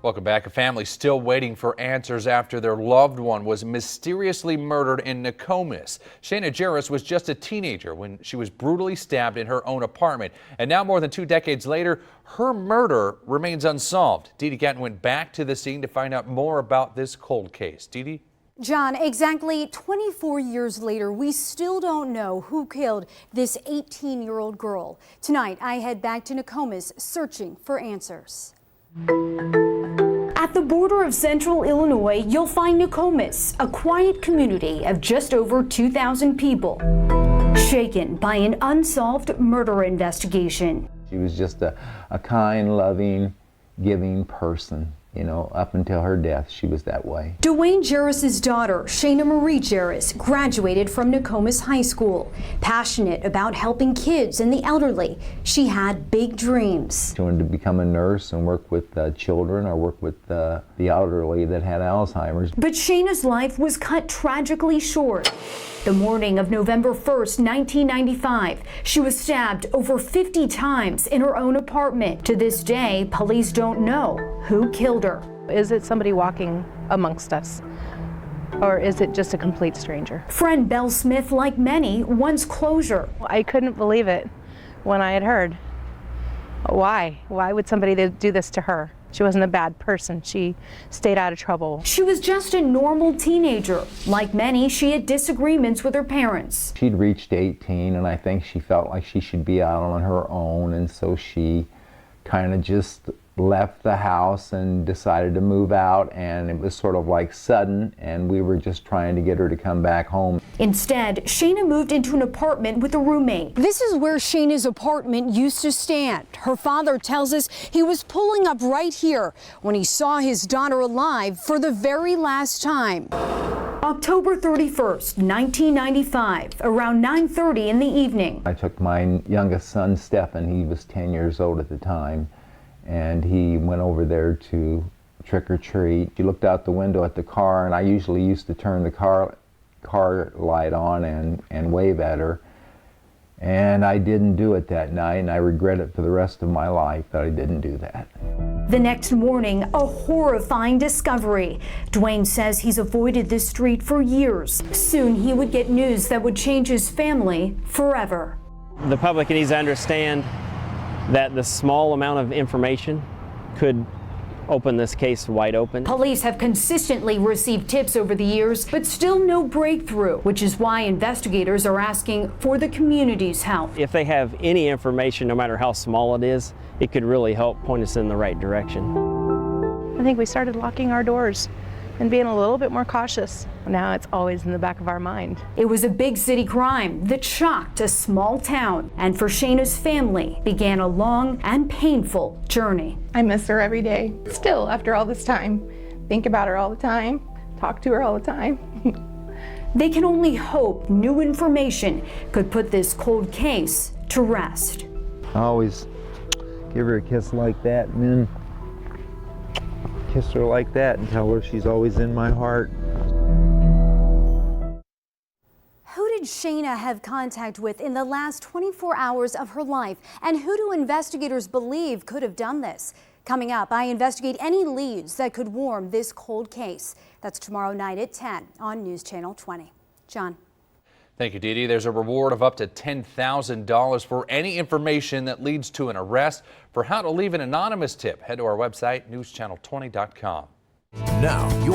Welcome back. A family still waiting for answers after their loved one was mysteriously murdered in Nakomis. Shayna Jarris was just a teenager when she was brutally stabbed in her own apartment. And now, more than 2 decades later, her murder remains unsolved. Dee Dee Gatton went back to the scene to find out more about this cold case. Dee Dee? John, exactly 24 years later, we still don't know who killed this 18-year-old girl. Tonight, I head back to Nakomis searching for answers. At the border of central Illinois, you'll find Nakomis, a quiet community of just over 2,000 people, shaken by an unsolved murder investigation. She was just a kind, loving, giving person. You know, up until her death, she was that way. Dwayne Jarris's daughter, Shayna Marie Jarris, graduated from Nakomis High School. Passionate about helping kids and the elderly, she had big dreams. She wanted to become a nurse and work with children or work with the elderly that had Alzheimer's. But Shayna's life was cut tragically short. The morning of November 1st, 1995, she was stabbed over 50 times in her own apartment. To this day, police don't know who killed her. Is it somebody walking amongst us? Or is it just a complete stranger? Friend Belle Smith, like many, wants closure. I couldn't believe it when I had heard. Why? Why would somebody do this to her? She wasn't a bad person. She stayed out of trouble. She was just a normal teenager. Like many, she had disagreements with her parents. She'd reached 18, and I think she felt like she should be out on her own, and so she kind of just left the house and decided to move out, and it was sort of like sudden, and we were just trying to get her to come back home. Instead, Shayna moved into an apartment with a roommate. This is where Shayna's apartment used to stand. Her father tells us he was pulling up right here when he saw his daughter alive for the very last time. October 31st, 1995, around 9:30 in the evening. I took my youngest son, Stephen, he was 10 years old at the time, and he went over there to trick or treat. He looked out the window at the car, and I usually used to turn the car light on and wave at her. And I didn't do it that night, and I regret it for the rest of my life that I didn't do that. The next morning, a horrifying discovery. Dwayne says he's avoided this street for years. Soon he would get news that would change his family forever. The public needs to understand that the small amount of information could open this case wide open. Police have consistently received tips over the years, but still no breakthrough, which is why investigators are asking for the community's help. If they have any information, no matter how small it is, it could really help point us in the right direction. I think we started locking our doors and being a little bit more cautious. Now it's always in the back of our mind. It was a big city crime that shocked a small town, and for Shayna's family began a long and painful journey. I miss her every day. Still, after all this time, think about her all the time, talk to her all the time. They can only hope new information could put this cold case to rest. I always give her a kiss like that, and then kiss her like that and tell her she's always in my heart. Who did Shayna have contact with in the last 24 hours of her life? And who do investigators believe could have done this? Coming up, I investigate any leads that could warm this cold case. That's tomorrow night at 10 on News Channel 20. John. Thank you, Dee Dee. There's a reward of up to $10,000 for any information that leads to an arrest. For how to leave an anonymous tip, head to our website, newschannel20.com. Now,